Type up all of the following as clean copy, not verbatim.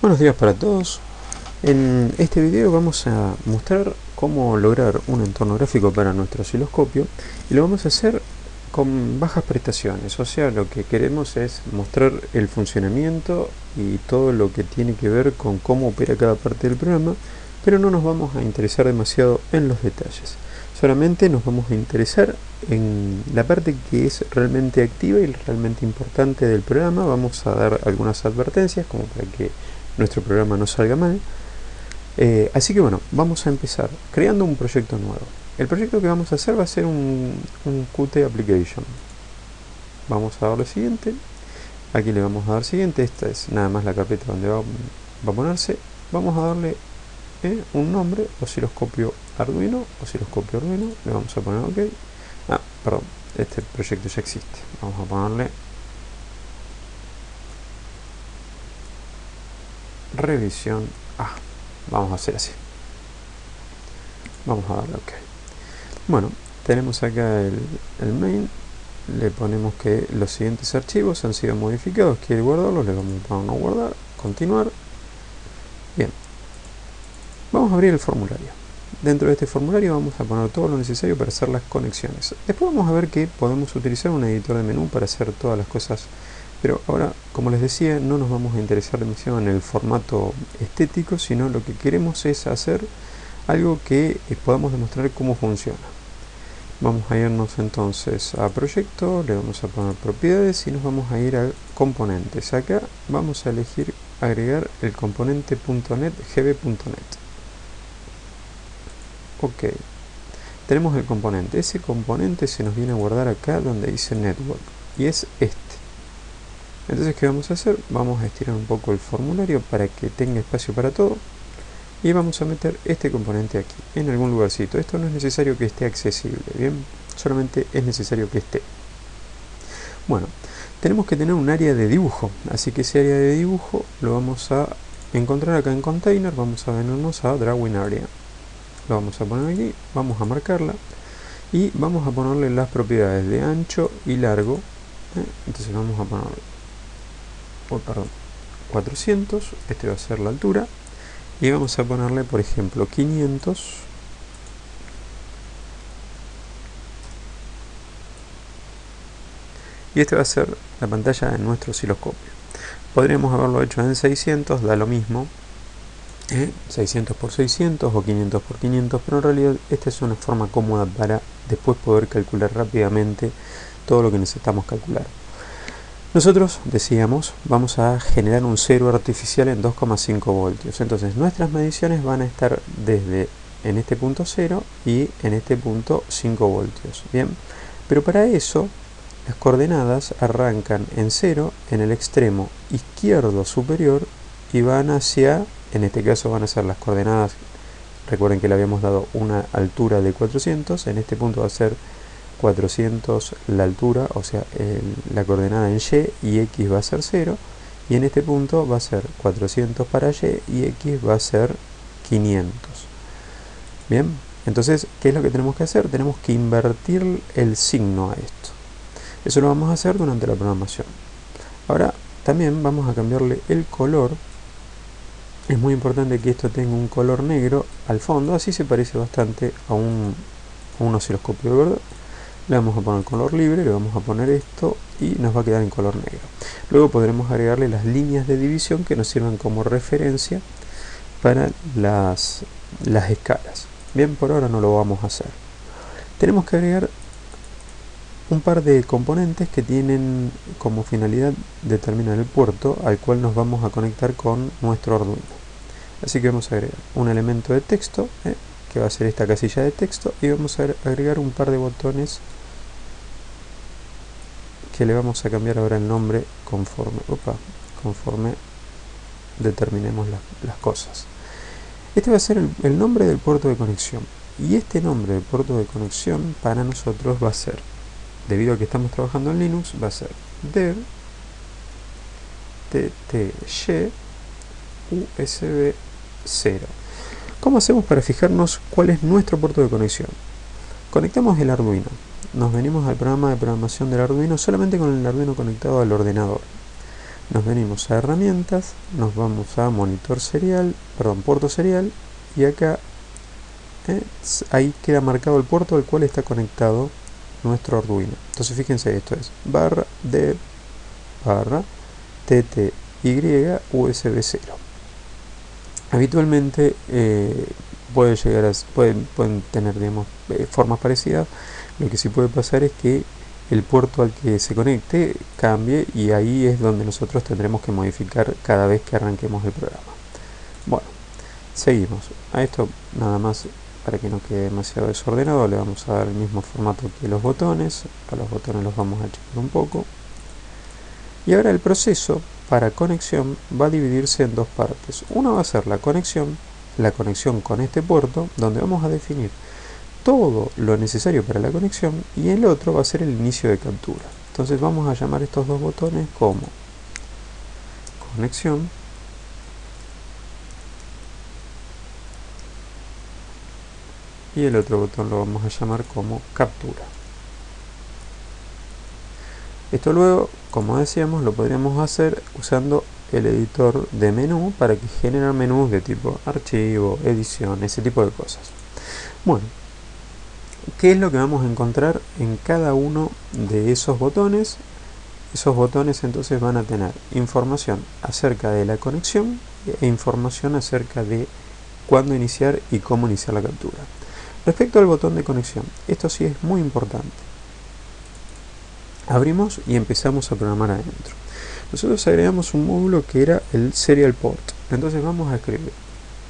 Buenos días para todos. En este video vamos a mostrar cómo lograr un entorno gráfico para nuestro osciloscopio y lo vamos a hacer con bajas prestaciones, o sea, lo que queremos es mostrar el funcionamiento y todo lo que tiene que ver con cómo opera cada parte del programa, pero no nos vamos a interesar demasiado en los detalles. Solamente nos vamos a interesar en la parte que es realmente activa y realmente importante del programa. Vamos a dar algunas advertencias como para que nuestro programa no salga mal. Así que bueno, vamos a empezar creando un proyecto nuevo. El proyecto que vamos a hacer va a ser un Qt application. Vamos a darle siguiente. Aquí le vamos a dar siguiente. Esta es nada más la carpeta donde va a ponerse. Vamos a darle un nombre, osciloscopio Arduino, le vamos a poner OK. Perdón, este proyecto ya existe. Vamos a ponerle revisión A. Vamos a hacer así. Vamos a darle OK. Bueno, tenemos acá el main. Le ponemos que los siguientes archivos han sido modificados. Quiere guardarlos, le vamos a poner no guardar, continuar. Bien. Vamos a abrir el formulario. Dentro de este formulario vamos a poner todo lo necesario para hacer las conexiones. Después vamos a ver que podemos utilizar un editor de menú para hacer todas las cosas. Pero ahora, como les decía, no nos vamos a interesar demasiado en el formato estético, sino lo que queremos es hacer algo que podamos demostrar cómo funciona. Vamos a irnos entonces a proyecto, le vamos a poner propiedades y nos vamos a ir a componentes. Acá vamos a elegir agregar el componente .net gb.net. OK, tenemos el componente. Ese componente se nos viene a guardar acá donde dice network y es este. Entonces, ¿qué vamos a hacer? Vamos a estirar un poco el formulario para que tenga espacio para todo y vamos a meter este componente aquí en algún lugarcito. Esto no es necesario que esté accesible, bien, solamente es necesario que esté. Bueno, tenemos que tener un área de dibujo, así que ese área de dibujo lo vamos a encontrar acá en container. Vamos a venirnos a drawing area. Lo vamos a poner aquí, vamos a marcarla y vamos a ponerle las propiedades de ancho y largo. Entonces vamos a poner 400, este va a ser la altura, y vamos a ponerle, por ejemplo, 500. Y este va a ser la pantalla de nuestro osciloscopio. Podríamos haberlo hecho en 600, da lo mismo. 600 por 600 o 500 por 500, pero en realidad esta es una forma cómoda para después poder calcular rápidamente todo lo que necesitamos calcular. Nosotros decíamos, vamos a generar un cero artificial en 2,5 voltios. Entonces nuestras mediciones van a estar desde en este punto 0 y en este punto 5 voltios. Bien, pero para eso las coordenadas arrancan en 0 en el extremo izquierdo superior y van hacia, en este caso van a ser las coordenadas. Recuerden que le habíamos dado una altura de 400, en este punto va a ser 400 la altura, o sea, la coordenada en y x va a ser 0, y en este punto va a ser 400 para y x va a ser 500. Bien, entonces, ¿qué es lo que tenemos que hacer? Tenemos que invertir el signo a esto. Eso lo vamos a hacer durante la programación. Ahora, también vamos a cambiarle el color. Es muy importante que esto tenga un color negro al fondo, así se parece bastante a un osciloscopio de verdad. Le vamos a poner color libre, le vamos a poner esto y nos va a quedar en color negro. Luego podremos agregarle las líneas de división que nos sirvan como referencia para las escalas. Bien, por ahora no lo vamos a hacer. Tenemos que agregar un par de componentes que tienen como finalidad determinar el puerto al cual nos vamos a conectar con nuestro Arduino. Así que vamos a agregar un elemento de texto, que va a ser esta casilla de texto, y vamos a agregar un par de botones que le vamos a cambiar ahora el nombre conforme determinemos las cosas. Este va a ser el nombre del puerto de conexión, y este nombre del puerto de conexión para nosotros va a ser, debido a que estamos trabajando en Linux, va a ser dev ttY USB 0. ¿Cómo hacemos para fijarnos cuál es nuestro puerto de conexión? Conectamos el Arduino, nos venimos al programa de programación del Arduino solamente con el Arduino conectado al ordenador. nos venimos a herramientas, nos vamos a monitor serial, perdón, puerto serial, y acá ahí queda marcado el puerto al cual está conectado nuestro Arduino. Entonces fíjense, esto es barra dev barra TTY USB 0. Habitualmente pueden tener, digamos, formas parecidas. Lo que sí puede pasar es que el puerto al que se conecte cambie, y ahí es donde nosotros tendremos que modificar cada vez que arranquemos el programa. Bueno, seguimos. A esto nada más, para que no quede demasiado desordenado, le vamos a dar el mismo formato que los botones. A los botones los vamos a achicar un poco. Y ahora el proceso para conexión va a dividirse en dos partes. Una va a ser la conexión con este puerto, donde vamos a definir todo lo necesario para la conexión, y el otro va a ser el inicio de captura. Entonces vamos a llamar estos dos botones como conexión y el otro botón lo vamos a llamar como captura. Esto luego, como decíamos, lo podríamos hacer usando el editor de menú para que genere menús de tipo archivo, edición, ese tipo de cosas. Bueno, ¿qué es lo que vamos a encontrar en cada uno de esos botones? Esos botones entonces van a tener información acerca de la conexión e información acerca de cuándo iniciar y cómo iniciar la captura. Respecto al botón de conexión, esto sí es muy importante. Abrimos y empezamos a programar adentro. Nosotros agregamos un módulo que era el serial port. Entonces vamos a escribir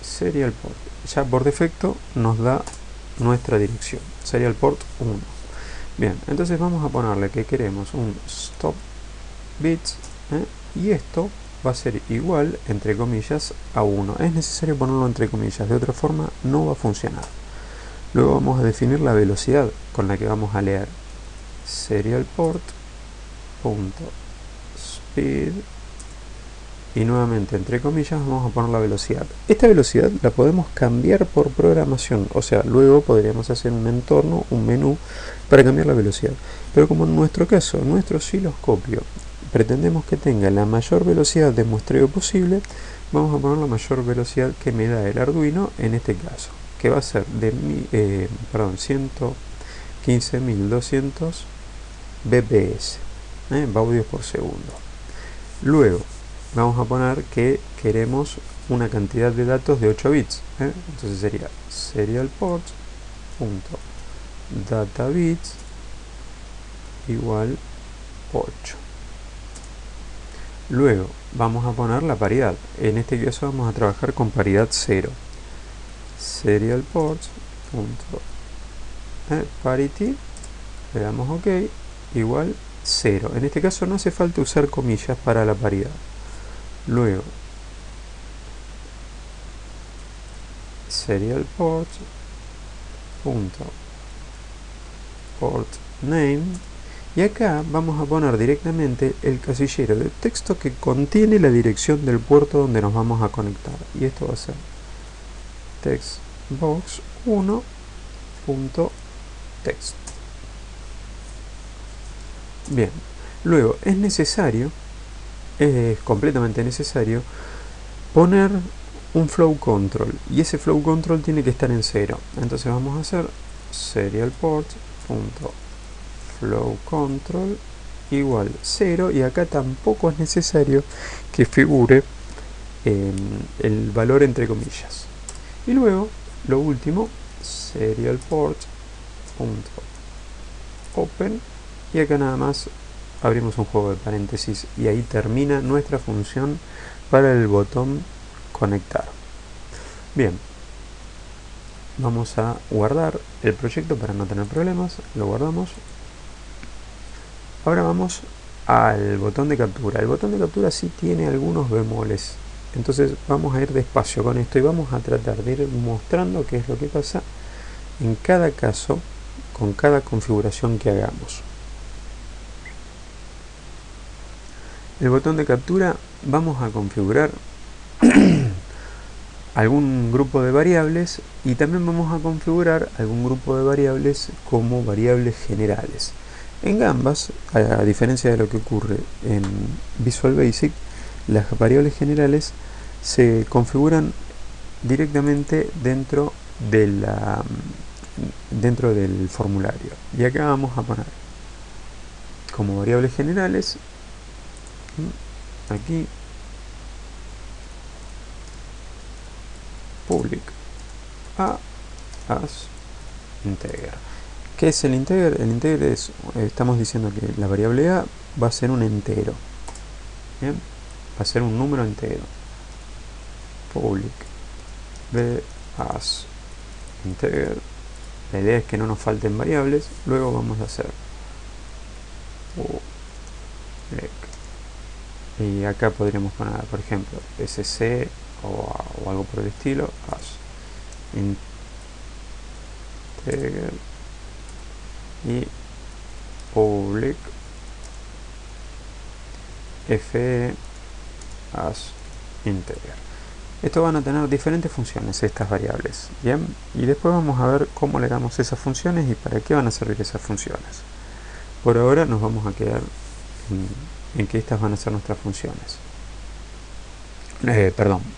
serial port. Ya por defecto nos da nuestra dirección, serial port 1. Bien, entonces vamos a ponerle que queremos un stop bits, y esto va a ser igual, entre comillas, a 1. Es necesario ponerlo entre comillas, de otra forma no va a funcionar. Luego vamos a definir la velocidad con la que vamos a leer serial port .speed, y nuevamente entre comillas vamos a poner la velocidad. Esta velocidad la podemos cambiar por programación, o sea, luego podríamos hacer un entorno, un menú para cambiar la velocidad. Pero como en nuestro caso, nuestro osciloscopio pretendemos que tenga la mayor velocidad de muestreo posible, vamos a poner la mayor velocidad que me da el Arduino en este caso, que va a ser de 115.200 bps, baudios por segundo. Luego vamos a poner que queremos una cantidad de datos de 8 bits, entonces sería serial port.databits igual 8. Luego vamos a poner la paridad. En este caso vamos a trabajar con paridad 0. Serial port.parity, le damos OK, igual 0. En este caso no hace falta usar comillas para la paridad. Luego serial port name, y acá vamos a poner directamente el casillero de texto que contiene la dirección del puerto donde nos vamos a conectar, y esto va a ser textbox1.text. Bien, luego es completamente necesario poner un flow control, y ese flow control tiene que estar en 0. Entonces vamos a hacer serial port.flow control igual 0, y acá tampoco es necesario que figure el valor entre comillas. Y luego, lo último, serial port.open, y acá nada más abrimos un juego de paréntesis, y ahí termina nuestra función para el botón conectar. Bien, vamos a guardar el proyecto para no tener problemas, lo guardamos. Ahora vamos al botón de captura. El botón de captura sí tiene algunos bemoles, entonces vamos a ir despacio con esto y vamos a tratar de ir mostrando qué es lo que pasa en cada caso con cada configuración que hagamos. El botón de captura vamos a configurar algún grupo de variables, y también vamos a configurar algún grupo de variables como variables generales. En Gambas, a diferencia de lo que ocurre en Visual Basic, las variables generales se configuran directamente dentro del formulario. Y acá vamos a poner como variables generales, aquí, public as integer. ¿Qué es el integer? El integer es, estamos diciendo que la variable a va a ser un entero. ¿Bien? Va a ser un número entero. Public b as integer. La idea es que no nos falten variables. Luego vamos a hacer y acá podríamos poner, por ejemplo, sc o algo por el estilo, as integer y public f as integer. Estos van a tener diferentes funciones, estas variables, ¿bien? Y después vamos a ver cómo le damos esas funciones y para qué van a servir esas funciones. Por ahora nos vamos a quedar en que estas van a ser nuestras funciones.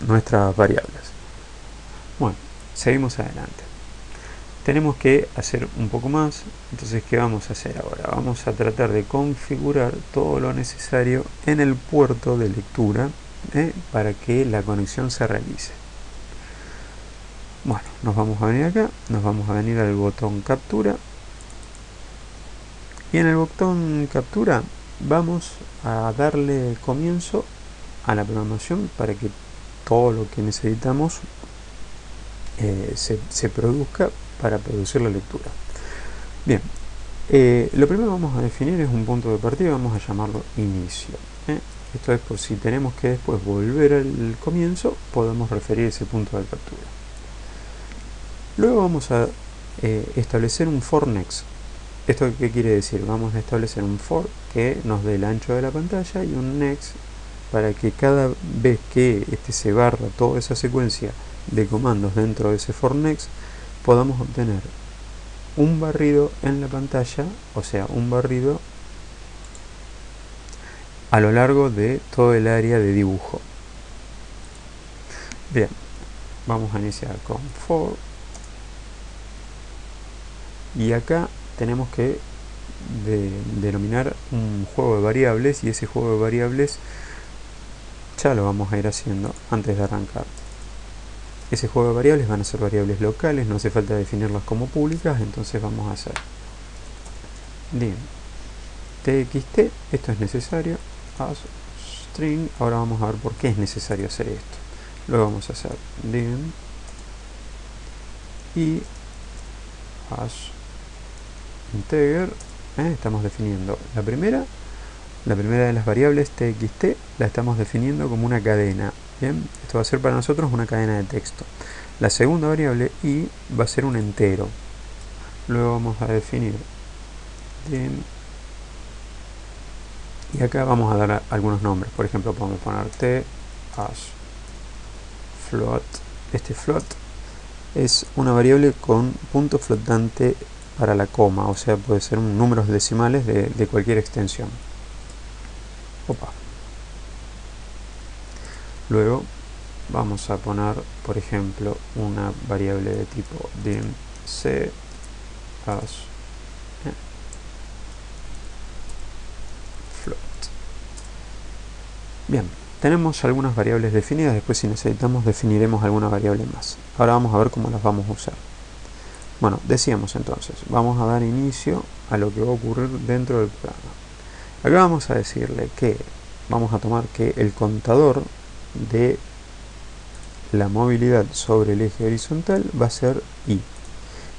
Nuestras variables. Bueno, seguimos adelante. Tenemos que hacer un poco más, entonces ¿qué vamos a hacer ahora? Vamos a tratar de configurar todo lo necesario en el puerto de lectura para que la conexión se realice. Bueno, nos vamos a venir acá, nos vamos a venir al botón captura y en el botón captura vamos a darle comienzo a la programación para que todo lo que necesitamos se produzca para producir la lectura. Bien, lo primero que vamos a definir es un punto de partida, vamos a llamarlo inicio. Esto es por si tenemos que después volver al comienzo, podemos referir ese punto de captura. Luego vamos a establecer un for next. ¿Esto qué quiere decir? Vamos a establecer un for que nos dé el ancho de la pantalla y un next para que cada vez que se barra toda esa secuencia de comandos dentro de ese for next podamos obtener un barrido en la pantalla, o sea, un barrido a lo largo de todo el área de dibujo. Bien, vamos a iniciar con for y acá tenemos que denominar un juego de variables y ese juego de variables ya lo vamos a ir haciendo antes de arrancar. Ese juego de variables van a ser variables locales, no hace falta definirlas como públicas, entonces vamos a hacer dim txt, esto es necesario, as string, ahora vamos a ver por qué es necesario hacer esto. Luego vamos a hacer dim y as integer, estamos definiendo la primera de las variables txt, la estamos definiendo como una cadena. Bien, esto va a ser para nosotros una cadena de texto. La segunda variable i va a ser un entero. Luego vamos a definir dim, y acá vamos a dar algunos nombres. Por ejemplo, podemos poner t as float. Este float es una variable con punto flotante para la coma, o sea, puede ser números decimales de cualquier extensión. Opa. Luego vamos a poner, por ejemplo, una variable de tipo dim c as float. Bien, tenemos algunas variables definidas, después si necesitamos definiremos alguna variable más. Ahora vamos a ver cómo las vamos a usar. Bueno, decíamos entonces, vamos a dar inicio a lo que va a ocurrir dentro del programa. Acá vamos a decirle que vamos a tomar que el contador de la movilidad sobre el eje horizontal va a ser i.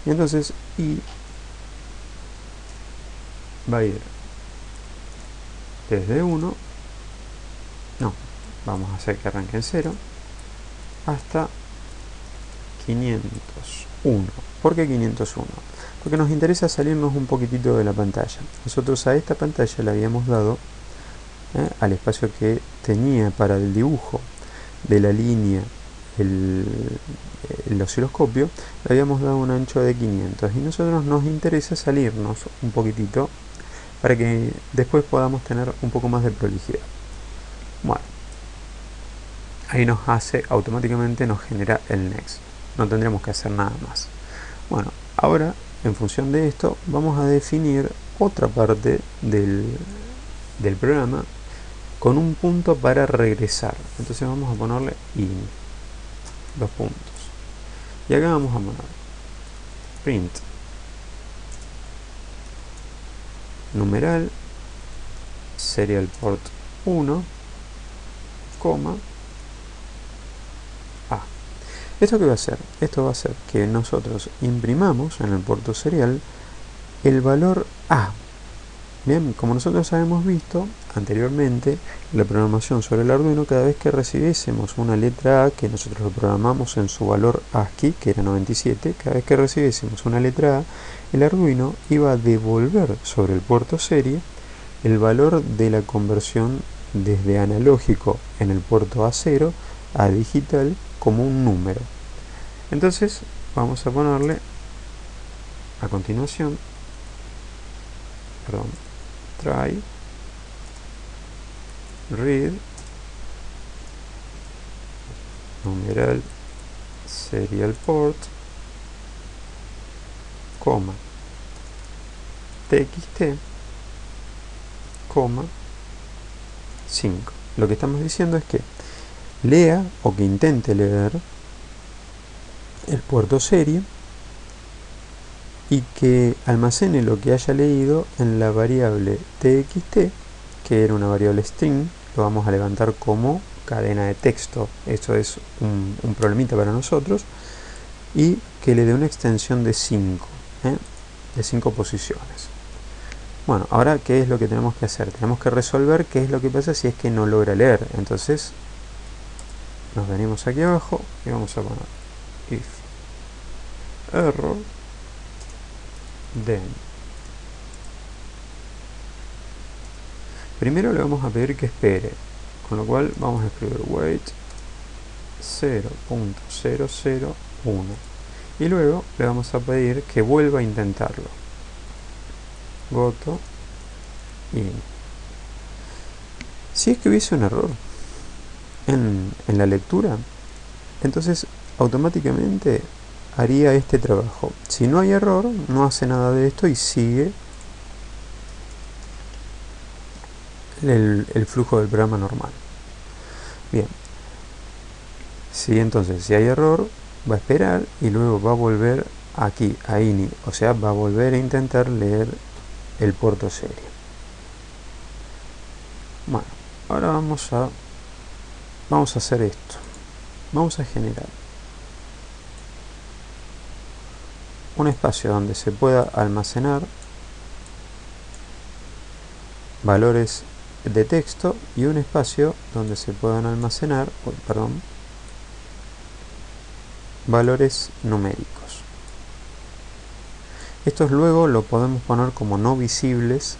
Y entonces i va a ir desde 1, no, vamos a hacer que arranque en 0, hasta 501. ¿Por qué 501? Porque nos interesa salirnos un poquitito de la pantalla. Nosotros a esta pantalla le habíamos dado, al espacio que tenía para el dibujo de la línea, el osciloscopio, le habíamos dado un ancho de 500 y nosotros nos interesa salirnos un poquitito para que después podamos tener un poco más de prolijidad. Bueno, ahí nos hace, automáticamente nos genera el next. No tendremos que hacer nada más. Bueno, ahora en función de esto vamos a definir otra parte del programa con un punto para regresar. Entonces vamos a ponerle in, 2 puntos. Y acá vamos a poner print numeral serial port 1, coma A. ¿Esto qué va a hacer? Esto va a hacer que nosotros imprimamos en el puerto serial el valor A. Bien, como nosotros habíamos visto anteriormente, la programación sobre el Arduino, cada vez que recibiésemos una letra A, que nosotros lo programamos en su valor ASCII, que era 97, cada vez que recibiésemos una letra A, el Arduino iba a devolver sobre el puerto serie el valor de la conversión desde analógico en el puerto A0 a digital como un número. Entonces vamos a ponerle a continuación, try read numeral serial port, coma txt, coma 5. Lo que estamos diciendo es que lea o que intente leer el puerto serie y que almacene lo que haya leído en la variable txt, que era una variable string. Lo vamos a levantar como cadena de texto. Esto es un problemita para nosotros. Y que le dé una extensión de 5, de 5 posiciones. Bueno, ahora ¿qué es lo que tenemos que hacer? Tenemos que resolver qué es lo que pasa si es que no logra leer. Entonces nos venimos aquí abajo y vamos a poner if error then. Primero le vamos a pedir que espere, con lo cual vamos a escribir wait 0.001 y luego le vamos a pedir que vuelva a intentarlo. Goto in. Si es que hubiese un error en la lectura, entonces automáticamente haría este trabajo. Si no hay error, no hace nada de esto y sigue el flujo del programa normal. Bien. Entonces, si hay error, va a esperar y luego va a volver aquí a ini, o sea, va a volver a intentar leer el puerto serie. Bueno, ahora vamos a hacer esto. Vamos a generar un espacio donde se pueda almacenar valores de texto y un espacio donde se puedan almacenar, valores numéricos. Estos luego lo podemos poner como no visibles,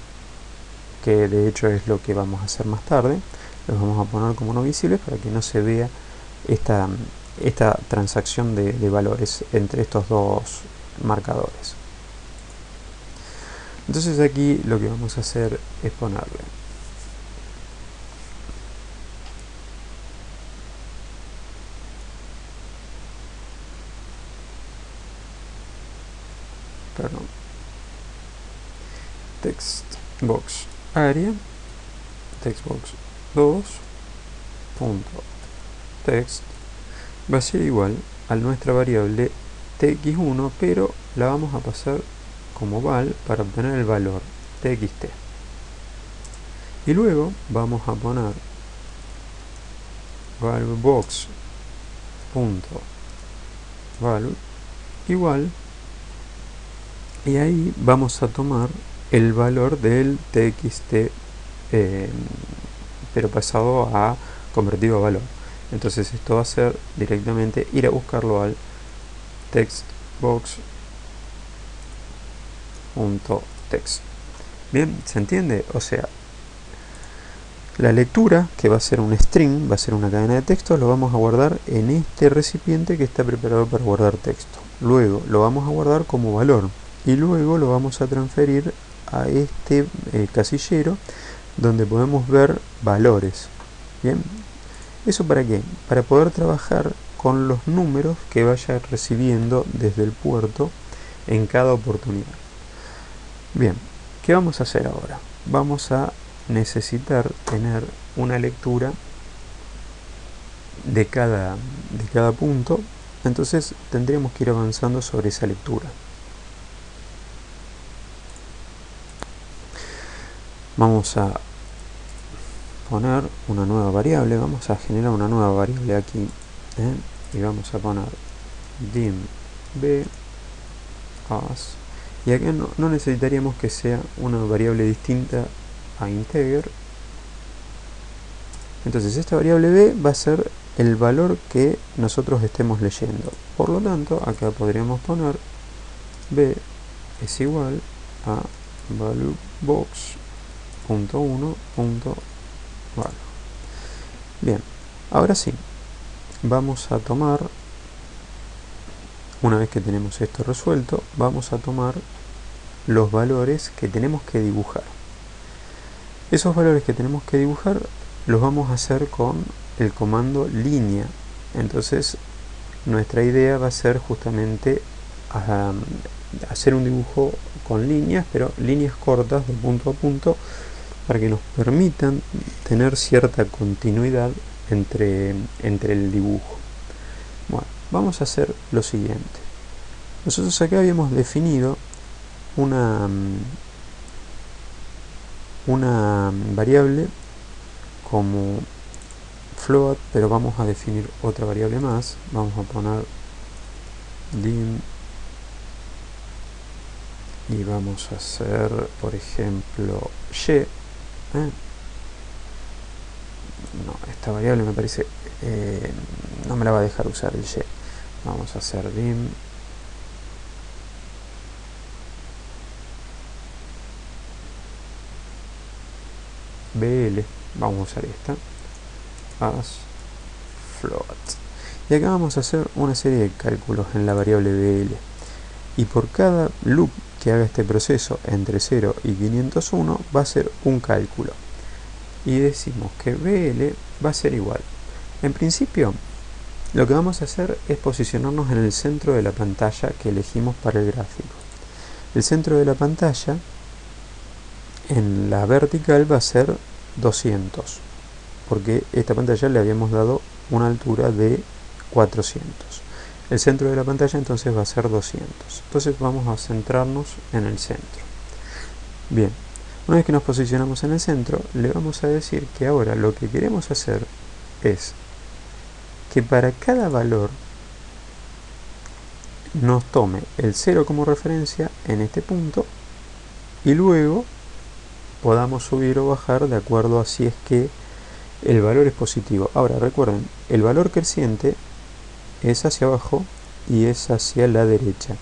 que de hecho es lo que vamos a hacer más tarde. Los vamos a poner como no visibles para que no se vea esta transacción de valores entre estos dos marcadores. Entonces aquí lo que vamos a hacer es ponerle textbox area textbox 2 punto text va a ser igual a nuestra variable tx1, pero la vamos a pasar como val para obtener el valor txt. Y luego vamos a poner valuebox punto value igual, y ahí vamos a tomar el valor del txt, pero pasado a convertido a valor. Entonces esto va a ser directamente ir a buscarlo al textbox.text. Bien, ¿se entiende? O sea, la lectura, que va a ser un string, va a ser una cadena de texto, lo vamos a guardar en este recipiente que está preparado para guardar texto. Luego lo vamos a guardar como valor y luego lo vamos a transferir a este casillero donde podemos ver valores. Bien, ¿Eso para qué? Para poder trabajar con los números que vaya recibiendo desde el puerto en cada oportunidad. Bien, ¿qué vamos a hacer ahora? Vamos a necesitar tener una lectura de cada punto, entonces tendríamos que ir avanzando sobre esa lectura. Vamos a poner una nueva variable, vamos a generar una nueva variable aquí, y vamos a poner dim b as, y acá no necesitaríamos que sea una variable distinta a integer. Entonces esta variable b va a ser el valor que nosotros estemos leyendo, por lo tanto acá podríamos poner b es igual a valuebox.1.value. Bien, ahora sí, vamos a tomar, una vez que tenemos esto resuelto, vamos a tomar los valores que tenemos que dibujar. Esos valores que tenemos que dibujar los vamos a hacer con el comando línea. Entonces nuestra idea va a ser justamente hacer un dibujo con líneas, pero líneas cortas de punto a punto, para que nos permitan tener cierta continuidad entre el dibujo. Bueno, vamos a hacer lo siguiente. Nosotros acá habíamos definido una variable como float, pero vamos a definir otra variable más. Vamos a poner dim y vamos a hacer, por ejemplo, y. No, esta variable me parece no me la va a dejar usar el y. Vamos a hacer dim bl, vamos a usar esta, as float, y acá vamos a hacer una serie de cálculos en la variable bl, y por cada loop que haga este proceso entre 0 y 501 va a ser un cálculo, y decimos que bl va a ser igual. En principio lo que vamos a hacer es posicionarnos en el centro de la pantalla que elegimos para el gráfico. El centro de la pantalla en la vertical va a ser 200, porque esta pantalla le habíamos dado una altura de 400. El centro de la pantalla entonces va a ser 200. Entonces vamos a centrarnos en el centro. Bien, una vez que nos posicionamos en el centro, le vamos a decir que ahora lo que queremos hacer es que para cada valor nos tome el 0 como referencia en este punto, y luego podamos subir o bajar de acuerdo a si es que el valor es positivo. Ahora recuerden, el valor creciente es hacia abajo y es hacia la derecha.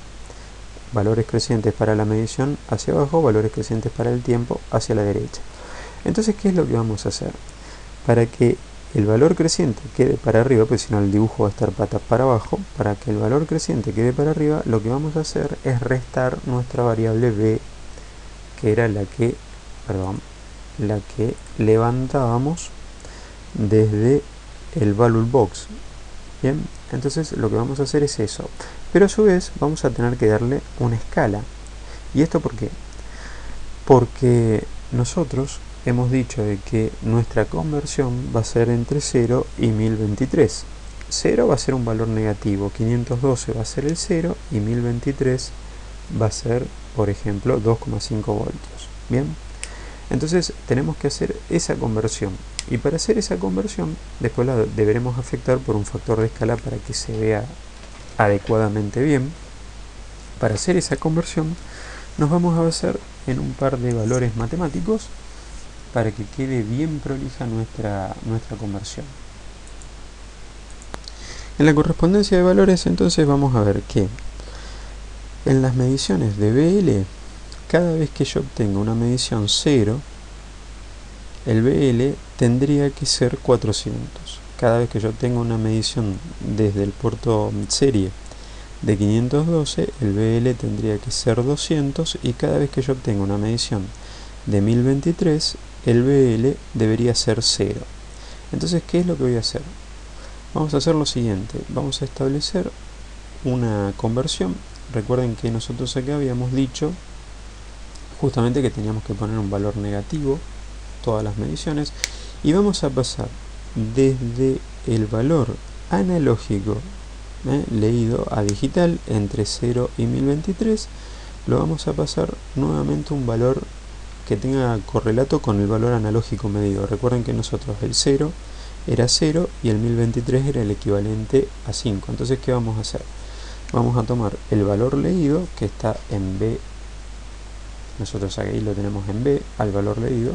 Valores crecientes para la medición hacia abajo, valores crecientes para el tiempo hacia la derecha. Entonces, ¿qué es lo que vamos a hacer? Para que el valor creciente quede para arriba, porque si no el dibujo va a estar patas para abajo, para que el valor creciente quede para arriba, lo que vamos a hacer es restar nuestra variable b, que era la que levantábamos desde el value box. Bien, entonces lo que vamos a hacer es eso, pero a su vez vamos a tener que darle una escala. ¿Y esto por qué? Porque nosotros hemos dicho de que nuestra conversión va a ser entre 0 y 1023. 0 va a ser un valor negativo, 512 va a ser el 0 y 1023 va a ser, por ejemplo, 2,5 voltios. Bien, entonces tenemos que hacer esa conversión, y para hacer esa conversión después la deberemos afectar por un factor de escala para que se vea adecuadamente bien. Para hacer esa conversión nos vamos a basar en un par de valores matemáticos para que quede bien prolija nuestra conversión. En la correspondencia de valores entonces vamos a ver que en las mediciones de BL, cada vez que yo obtenga una medición 0, el BL tendría que ser 400. Cada vez que yo obtenga una medición desde el puerto serie de 512, el BL tendría que ser 200, y cada vez que yo obtenga una medición de 1023, el BL debería ser 0. Entonces, ¿qué es lo que voy a hacer? Vamos a hacer lo siguiente, vamos a establecer una conversión. Recuerden que nosotros acá habíamos dicho justamente que teníamos que poner un valor negativo todas las mediciones, y vamos a pasar desde el valor analógico leído a digital entre 0 y 1023, lo vamos a pasar nuevamente un valor que tenga correlato con el valor analógico medido. Recuerden que nosotros el 0 era 0 y el 1023 era el equivalente a 5. Entonces, ¿qué vamos a hacer? Vamos a tomar el valor leído, que está en B, nosotros aquí lo tenemos en B, al valor leído,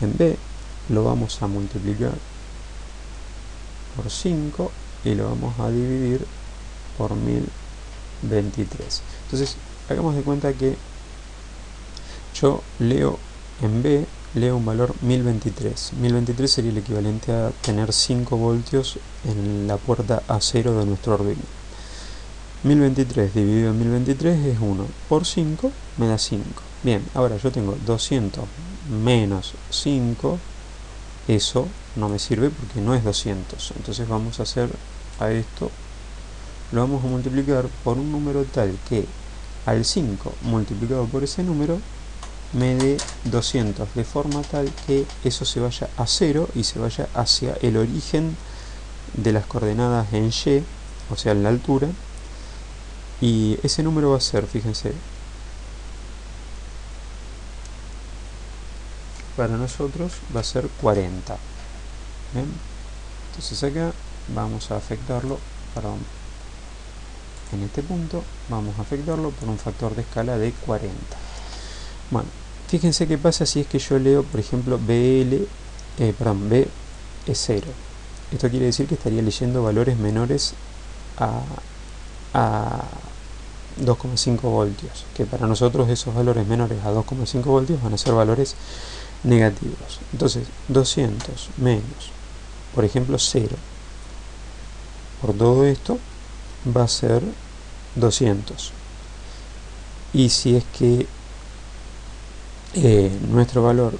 en B lo vamos a multiplicar por 5 y lo vamos a dividir por 1023. Entonces, hagamos de cuenta que yo leo en B, leo un valor 1023. 1023 sería el equivalente a tener 5 voltios en la puerta A0 de nuestro Arduino. 1023 dividido en 1023 es 1 por 5 me da 5. Bien, ahora yo tengo 200 menos 5, eso no me sirve porque no es 200. Entonces vamos a hacer a esto, lo vamos a multiplicar por un número tal que al 5 multiplicado por ese número me dé 200, de forma tal que eso se vaya a 0 y se vaya hacia el origen de las coordenadas en Y, o sea en la altura, y ese número va a ser, fíjense, para nosotros va a ser 40. ¿Bien? Entonces acá vamos a afectarlo, en este punto vamos a afectarlo por un factor de escala de 40. Bueno, fíjense qué pasa si es que yo leo, por ejemplo, B es 0. Esto quiere decir que estaría leyendo valores menores a 2,5 voltios, que para nosotros esos valores menores a 2,5 voltios van a ser valores negativos. Entonces, 200 menos, por ejemplo, 0, por todo esto va a ser 200. Y si es que nuestro valor,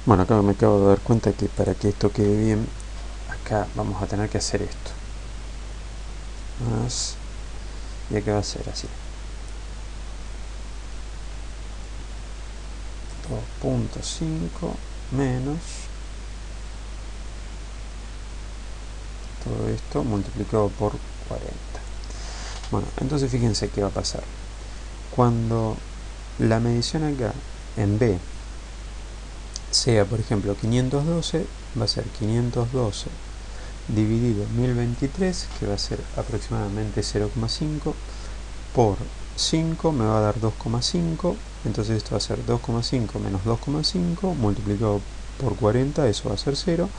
bueno, acá me acabo de dar cuenta que para que esto quede bien, acá vamos a tener que hacer esto más, y acá va a ser así, 2.5 menos todo esto multiplicado por 40. Bueno, entonces fíjense qué va a pasar cuando la medición acá en B sea, por ejemplo, 512, va a ser 512 dividido 1023, que va a ser aproximadamente 0,5, por 5 me va a dar 2,5, entonces esto va a ser 2,5 menos 2,5 multiplicado por 40, eso va a ser 0,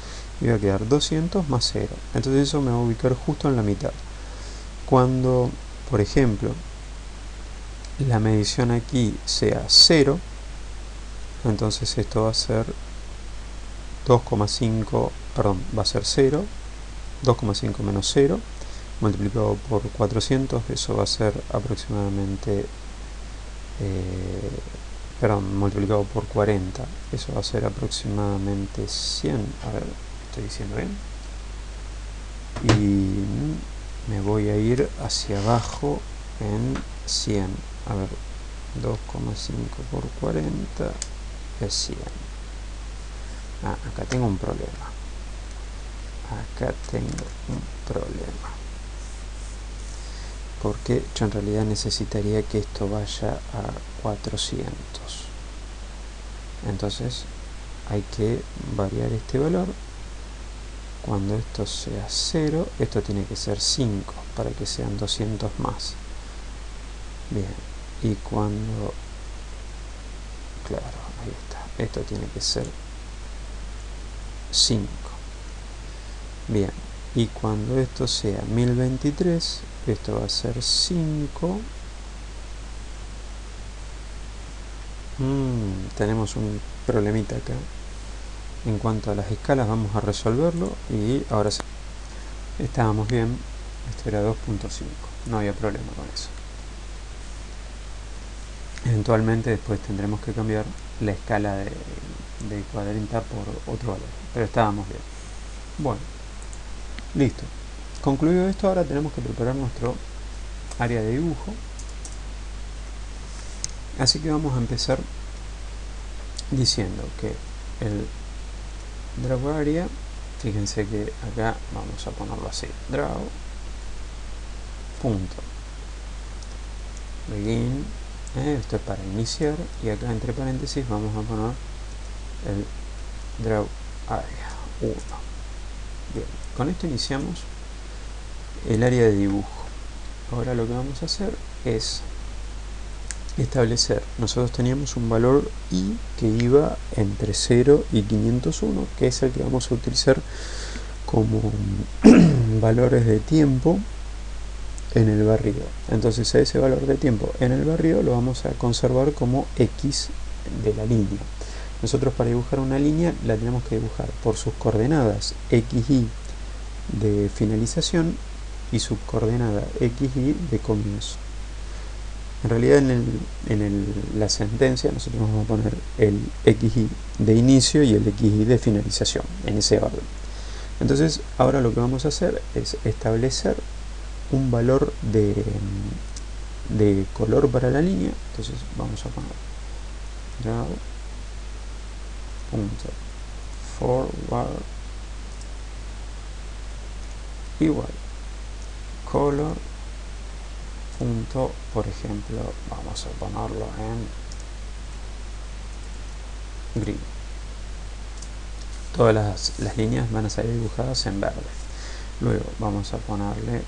y va a quedar 200 más 0. Entonces eso me va a ubicar justo en la mitad. Cuando, por ejemplo, la medición aquí sea 0, entonces esto va a ser 2,5, perdón, va a ser 0, 2,5 menos 0, multiplicado por 400, eso va a ser aproximadamente, multiplicado por 40, eso va a ser aproximadamente 100, a ver, estoy diciendo bien, y me voy a ir hacia abajo en 100, a ver, 2,5 por 40 es 100. Acá tengo un problema. Porque yo en realidad necesitaría que esto vaya a 400. Entonces hay que variar este valor. Cuando esto sea 0, esto tiene que ser 5 para que sean 200 más. Bien, y cuando, claro, ahí está, esto tiene que ser 5. Bien, y cuando esto sea 1023, esto va a ser 5. Tenemos un problemita acá. En cuanto a las escalas, vamos a resolverlo. Y ahora sí, estábamos bien. Esto era 2.5. No había problema con eso. Eventualmente después tendremos que cambiar la escala de cuadrita por otro valor, pero estábamos bien. Bueno, listo. Concluido esto, ahora tenemos que preparar nuestro área de dibujo. Así que vamos a empezar diciendo que el draw area, fíjense que acá vamos a ponerlo así, draw punto begin, esto es para iniciar, y acá entre paréntesis vamos a poner el draw area 1. Bien, con esto iniciamos el área de dibujo. Ahora lo que vamos a hacer es establecer, nosotros teníamos un valor i que iba entre 0 y 501, que es el que vamos a utilizar como valores de tiempo en el barrido. Entonces a ese valor de tiempo en el barrido lo vamos a conservar como x de la línea. Nosotros para dibujar una línea la tenemos que dibujar por sus coordenadas xy de finalización y su coordenada xy de comienzo. En realidad en la sentencia nosotros vamos a poner el xy de inicio y el xy de finalización, en ese orden. Entonces ahora lo que vamos a hacer es establecer un valor de color para la línea. Entonces vamos a poner draw punto forward igual color punto, por ejemplo, vamos a ponerlo en gris. Todas las líneas van a salir dibujadas en verde. Luego vamos a ponerle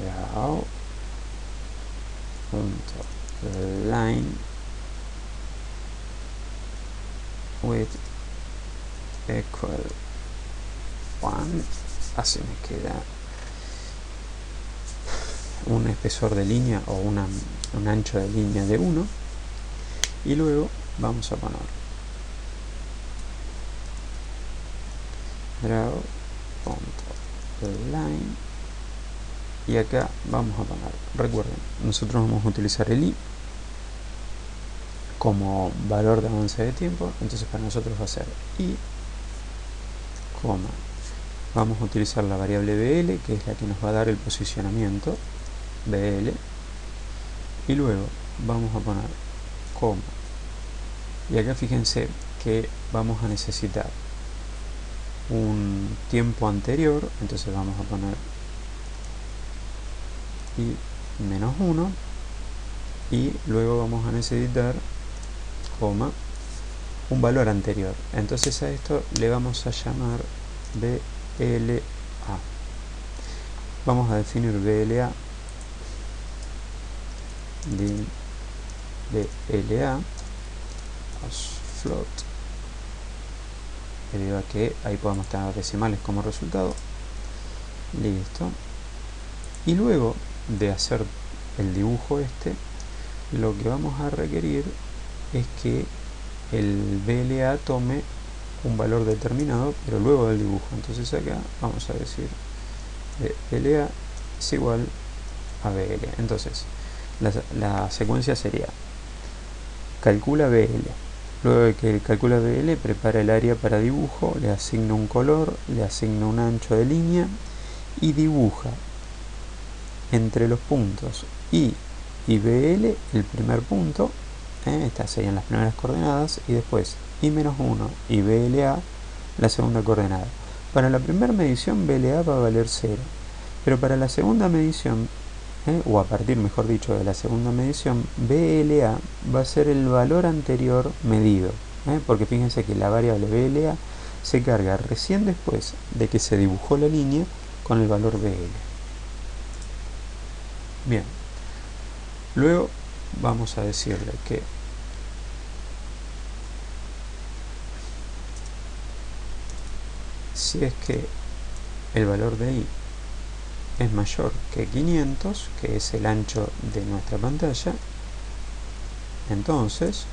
draw punto line width equal 1, así me queda un espesor de línea o un ancho de línea de 1, y luego vamos a poner draw punto line, y acá vamos a poner, recuerden, nosotros vamos a utilizar el i como valor de avance de tiempo. Entonces para nosotros va a ser i, coma, vamos a utilizar la variable bl, que es la que nos va a dar el posicionamiento bl, y luego vamos a poner coma, y acá fíjense que vamos a necesitar un tiempo anterior. Entonces vamos a poner i menos 1, y luego vamos a necesitar coma un valor anterior. Entonces a esto le vamos a llamar BLA. Vamos a definir BLA de BLA as float, debido a que ahí podemos tener decimales como resultado. Listo. Y luego de hacer el dibujo lo que vamos a requerir es que el BLA tome un valor determinado, pero luego del dibujo. Entonces acá vamos a decir BLA es igual a BL. Entonces la secuencia sería: calcula BL. Luego de que calcula BL, prepara el área para dibujo, le asigna un color, le asigna un ancho de línea y dibuja entre los puntos I y BL el primer punto. Estas serían las primeras coordenadas, y después I-1 y BLA la segunda coordenada. Para la primera medición BLA va a valer 0, pero para la segunda medición, o a partir, mejor dicho, de la segunda medición, BLA va a ser el valor anterior medido, porque fíjense que la variable BLA se carga recién después de que se dibujó la línea con el valor BL. Bien, luego vamos a decirle que si es que el valor de i es mayor que 500, que es el ancho de nuestra pantalla, entonces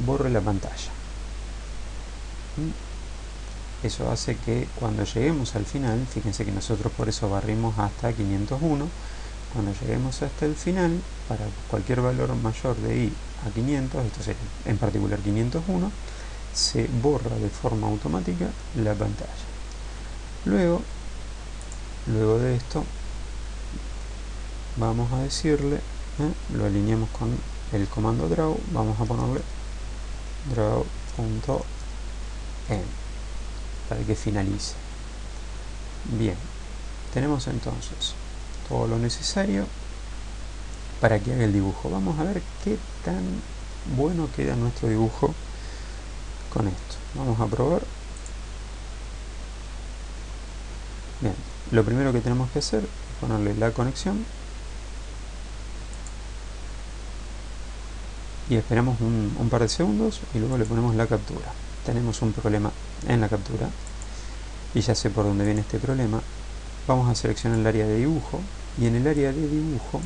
borre la pantalla. eso hace que cuando lleguemos al final, fíjense que nosotros por eso barrimos hasta 501, cuando lleguemos hasta el final, para cualquier valor mayor de i a 500, esto sería en particular 501, se borra de forma automática la pantalla. Luego de esto, vamos a decirle, lo alineamos con el comando draw, vamos a ponerle draw.end para que finalice. Bien, tenemos entonces todo lo necesario para que haga el dibujo. Vamos a ver qué tan bueno queda nuestro dibujo con esto. Vamos a probar. Bien, lo primero que tenemos que hacer es ponerle la conexión y esperamos un par de segundos y luego le ponemos la captura. Tenemos un problema en la captura y ya sé por dónde viene este problema. Vamos a seleccionar el área de dibujo y en el área de dibujo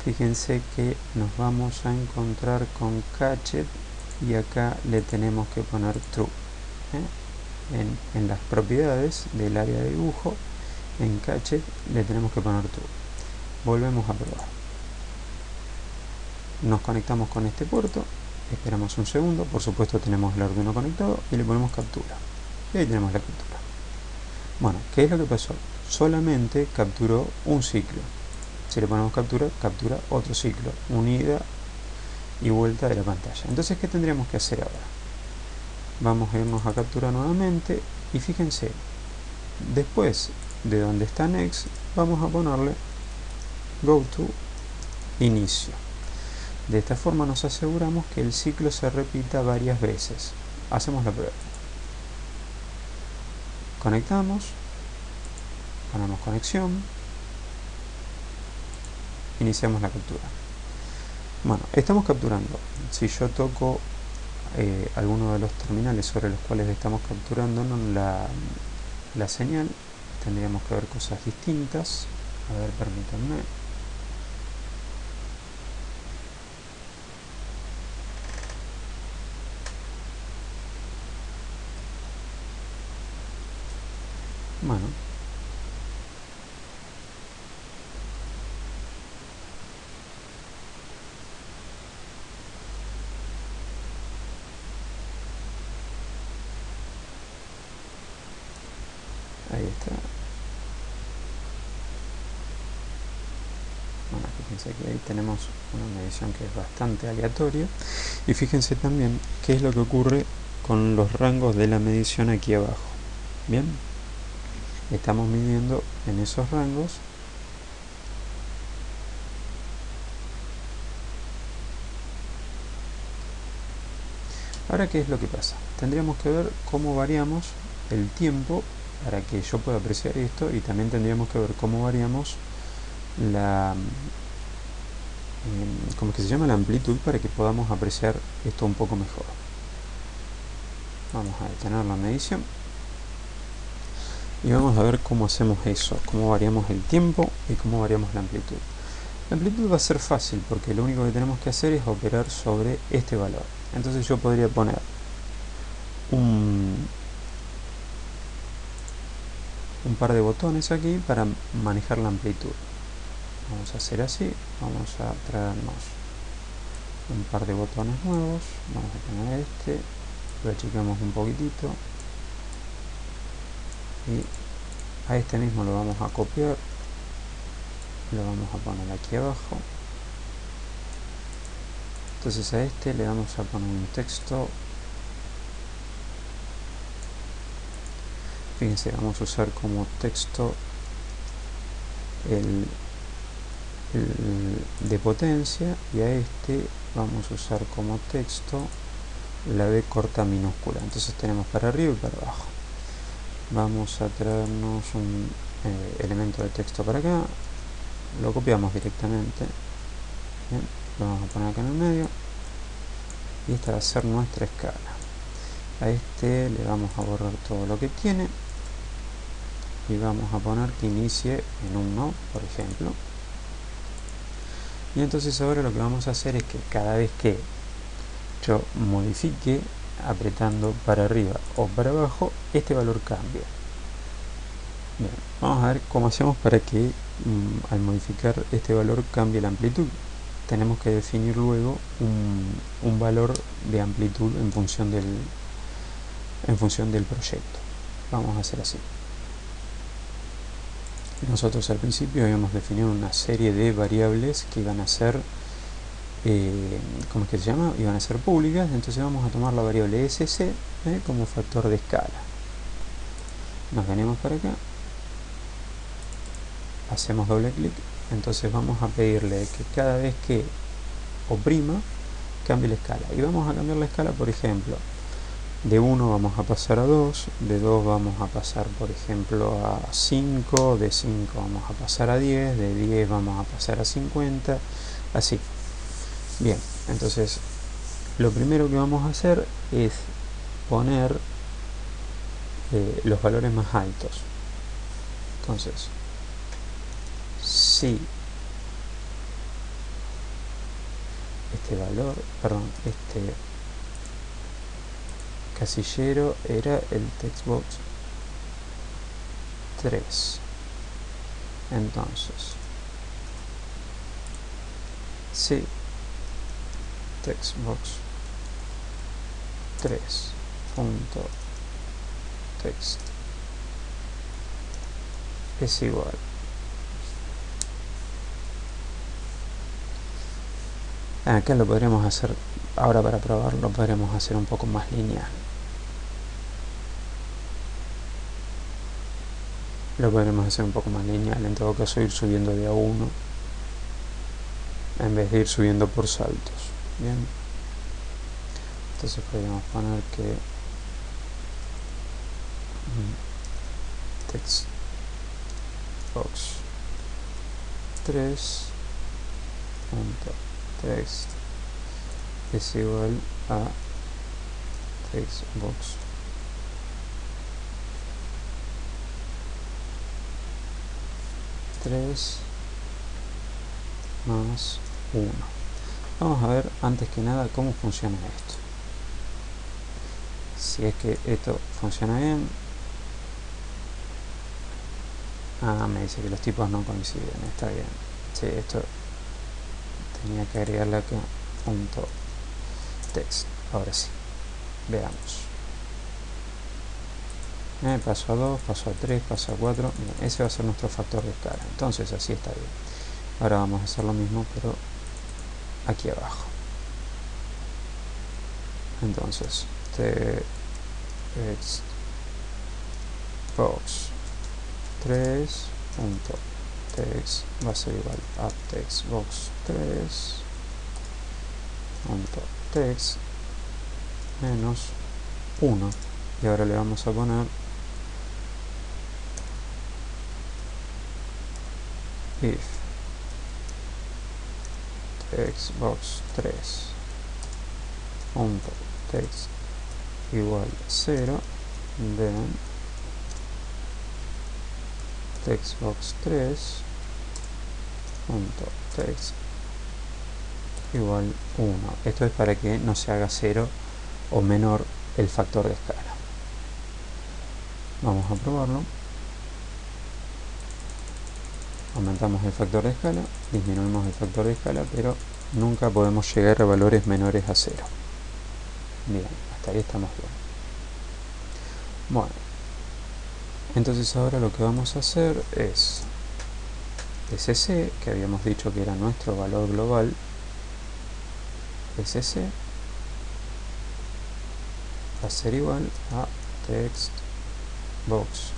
fíjense que nos vamos a encontrar con Cached y acá le tenemos que poner True. En las propiedades del área de dibujo, en Cached le tenemos que poner True. Volvemos a probar. Nos conectamos con este puerto, esperamos un segundo, por supuesto tenemos el Arduino conectado y le ponemos captura. Y ahí tenemos la captura. Bueno, ¿qué es lo que pasó? Solamente capturó un ciclo. Si le ponemos captura, captura otro ciclo, unida y vuelta de la pantalla. Entonces, ¿qué tendríamos que hacer ahora? Vamos a irnos a captura nuevamente y fíjense, después de donde está next, vamos a ponerle go to inicio. De esta forma nos aseguramos que el ciclo se repita varias veces. Hacemos la prueba. Conectamos, ponemos conexión, iniciamos la captura. Bueno, estamos capturando. Si yo toco alguno de los terminales sobre los cuales estamos capturando la señal, tendríamos que ver cosas distintas. A ver, permítanme. Bueno, ahí está. Bueno, fíjense que ahí tenemos una medición que es bastante aleatoria. Y fíjense también qué es lo que ocurre con los rangos de la medición aquí abajo. Bien, estamos midiendo en esos rangos. Ahora, ¿qué es lo que pasa? Tendríamos que ver cómo variamos el tiempo para que yo pueda apreciar esto, y también tendríamos que ver cómo variamos ¿cómo es que se llama? La amplitud, para que podamos apreciar esto un poco mejor. Vamos a detener la medición y vamos a ver cómo hacemos eso, cómo variamos el tiempo y cómo variamos la amplitud. La amplitud va a ser fácil porque lo único que tenemos que hacer es operar sobre este valor. Entonces yo podría poner un par de botones aquí para manejar la amplitud. Vamos a hacer así, vamos a traernos un par de botones nuevos, vamos a poner este, lo achicamos un poquitito y a este mismo lo vamos a copiar, lo vamos a poner aquí abajo. Entonces a este le vamos a poner un texto. Fíjense, vamos a usar como texto el de potencia, y a este vamos a usar como texto la B corta minúscula. Entonces tenemos para arriba y para abajo. Vamos a traernos un elemento de texto para acá, lo copiamos directamente. Bien, lo vamos a poner acá en el medio y esta va a ser nuestra escala. A este le vamos a borrar todo lo que tiene y vamos a poner que inicie en 1, por ejemplo. Y entonces ahora lo que vamos a hacer es que cada vez que yo modifique apretando para arriba o para abajo, este valor cambia. Bien, vamos a ver cómo hacemos para que al modificar este valor cambie la amplitud. Tenemos que definir luego un valor de amplitud en función del proyecto. Vamos a hacer así. Nosotros al principio habíamos definido una serie de variables que iban a ser, ¿cómo es que se llama? Iban a ser públicas, entonces vamos a tomar la variable SC como factor de escala. Nos venimos para acá, hacemos doble clic, entonces vamos a pedirle que cada vez que oprima, cambie la escala. Y vamos a cambiar la escala, por ejemplo, de 1 vamos a pasar a 2, de 2 vamos a pasar, por ejemplo, a 5, de 5 vamos a pasar a 10, de 10 vamos a pasar a 50, así. Bien, entonces lo primero que vamos a hacer es poner los valores más altos. Entonces, si este casillero era el textbox 3, entonces si textbox 3.text es igual acá lo podremos hacer, ahora para probarlo lo podremos hacer un poco más lineal. Lo podremos hacer un poco más lineal, en todo caso ir subiendo de a 1 en vez de ir subiendo por saltos. Bien, entonces podríamos poner que textbox 3.text es igual a textbox 3 más 1. Vamos a ver antes que nada cómo funciona esto. Si es que esto funciona bien. Me dice que los tipos no coinciden, está bien. Sí, esto tenía que agregarle acá punto text. Ahora sí, veamos. Paso a 2, paso a 3, paso a 4. Bien, ese va a ser nuestro factor de escala. Entonces así está bien. Ahora vamos a hacer lo mismo, pero aquí abajo. Entonces, textbox 3.text va a ser igual a textbox 3.text menos 1. Y ahora le vamos a poner if textbox 3.text igual a 0, then textbox 3.text igual 1. Esto es para que no se haga 0 o menor el factor de escala. Vamos a probarlo. Aumentamos el factor de escala, disminuimos el factor de escala, pero nunca podemos llegar a valores menores a 0. Bien, hasta ahí estamos bien. Bueno, entonces ahora lo que vamos a hacer es SC, que habíamos dicho que era nuestro valor global, SC va a ser igual a textbox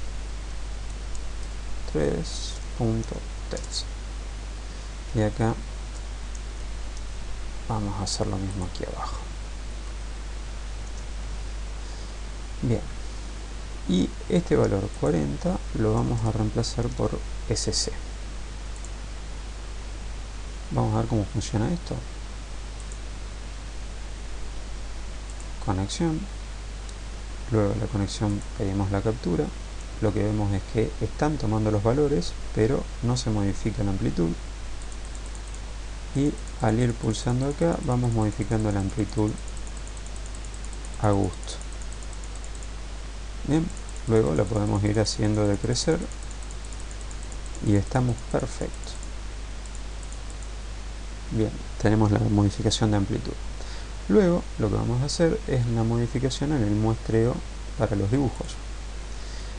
3.text. Y acá vamos a hacer lo mismo aquí abajo. Bien, y este valor 40 lo vamos a reemplazar por SC. Vamos a ver cómo funciona esto. Conexión. Luego de la conexión pedimos la captura. Lo que vemos es que están tomando los valores, pero no se modifica la amplitud. Y al ir pulsando acá, vamos modificando la amplitud a gusto. Bien, luego la podemos ir haciendo decrecer y estamos perfectos. Bien, tenemos la modificación de amplitud. Luego lo que vamos a hacer es una modificación en el muestreo para los dibujos.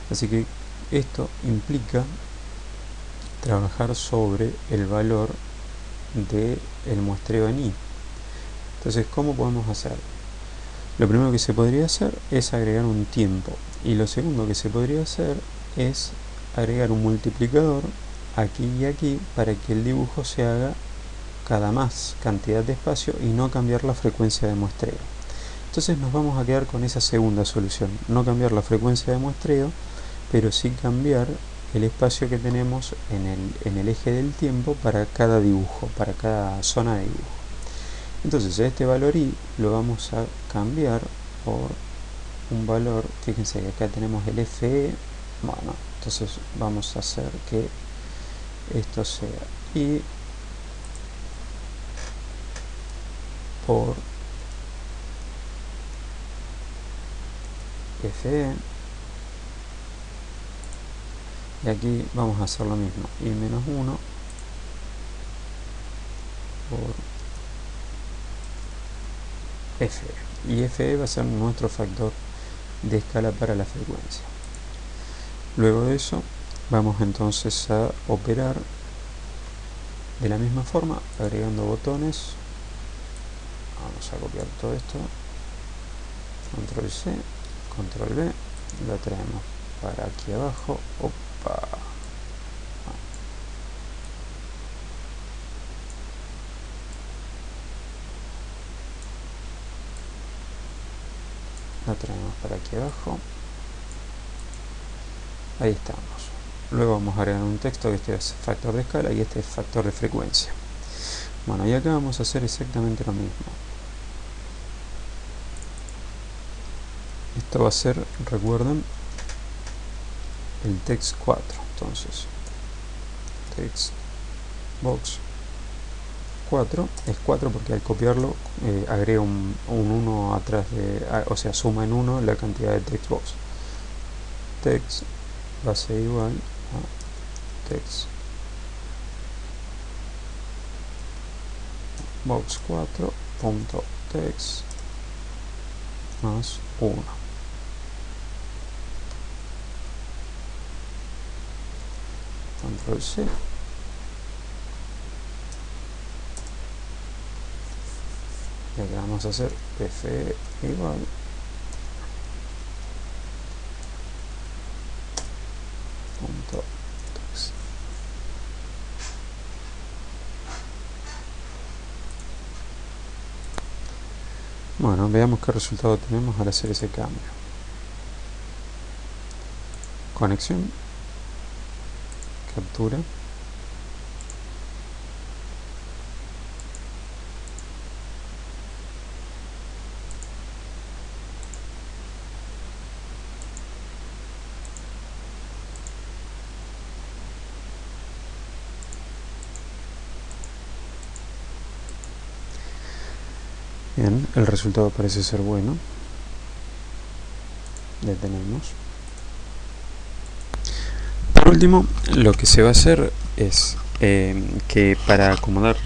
Así que esto implica trabajar sobre el valor del muestreo en i. Entonces, ¿cómo podemos hacerlo? Lo primero que se podría hacer es agregar un tiempo, y lo segundo que se podría hacer es agregar un multiplicador aquí y aquí para que el dibujo se haga cada más cantidad de espacio y no cambiar la frecuencia de muestreo. Entonces nos vamos a quedar con esa segunda solución, no cambiar la frecuencia de muestreo, pero sí cambiar el espacio que tenemos en el eje del tiempo para cada dibujo, para cada zona de dibujo. Entonces este valor i lo vamos a cambiar por un valor, fíjense que acá tenemos el fe, bueno, entonces vamos a hacer que esto sea i por fe, y aquí vamos a hacer lo mismo, i menos 1 por fe, y fe va a ser nuestro factor de escala para la frecuencia. Luego de eso vamos entonces a operar de la misma forma, agregando botones. Vamos a copiar todo esto, control C, control V, lo traemos para aquí abajo. Opa, lo traemos para aquí abajo. Ahí estamos. Luego vamos a agregar un texto, que este es factor de escala y este es factor de frecuencia. Bueno, y acá vamos a hacer exactamente lo mismo. Esto va a ser, recuerden, el text 4. Entonces, text box 4 es 4 porque al copiarlo agrega un 1 atrás de, o sea, suma en 1 la cantidad de text box. Text va a ser igual a text box 4.text más 1. Control C. Y acá vamos a hacer f igual punto text. Bueno, veamos qué resultado tenemos al hacer ese cambio. Conexión, captura, bien, el resultado parece ser bueno. Detenemos. Por último, lo que se va a hacer es que para acomodar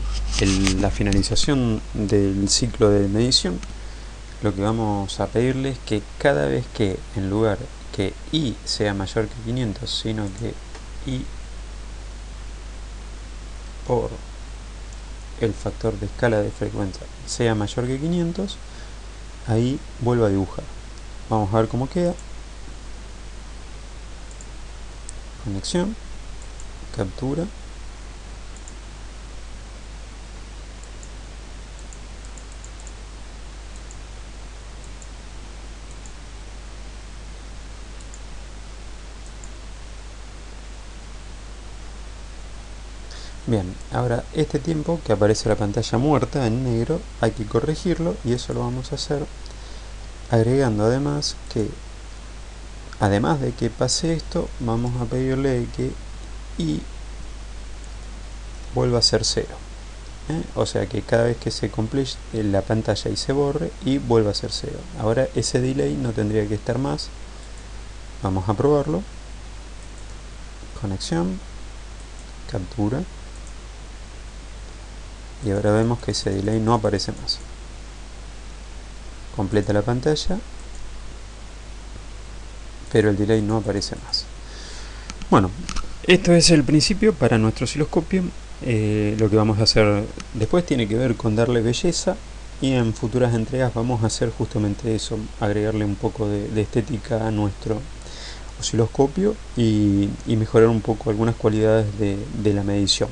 la finalización del ciclo de medición, lo que vamos a pedirle es que cada vez que, en lugar que i sea mayor que 500, sino que i por el factor de escala de frecuencia sea mayor que 500, ahí vuelvo a dibujar. Vamos a ver cómo queda. Conexión, captura, bien, ahora este tiempo que aparece la pantalla muerta en negro hay que corregirlo, y eso lo vamos a hacer agregando además de que pase esto, vamos a pedirle que i vuelva a ser 0. O sea que cada vez que se complete la pantalla y se borre y vuelve a ser 0. Ahora ese delay no tendría que estar más. Vamos a probarlo. Conexión, captura, y ahora vemos que ese delay no aparece más. Completa la pantalla, pero el delay no aparece más. Bueno, esto es el principio para nuestro osciloscopio. Lo que vamos a hacer después tiene que ver con darle belleza, y en futuras entregas vamos a hacer justamente eso, agregarle un poco de estética a nuestro osciloscopio y mejorar un poco algunas cualidades de la medición.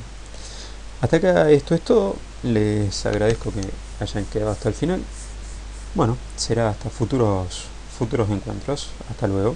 Hasta acá esto es todo. Les agradezco que hayan quedado hasta el final. Bueno, será hasta futuros encuentros. Hasta luego.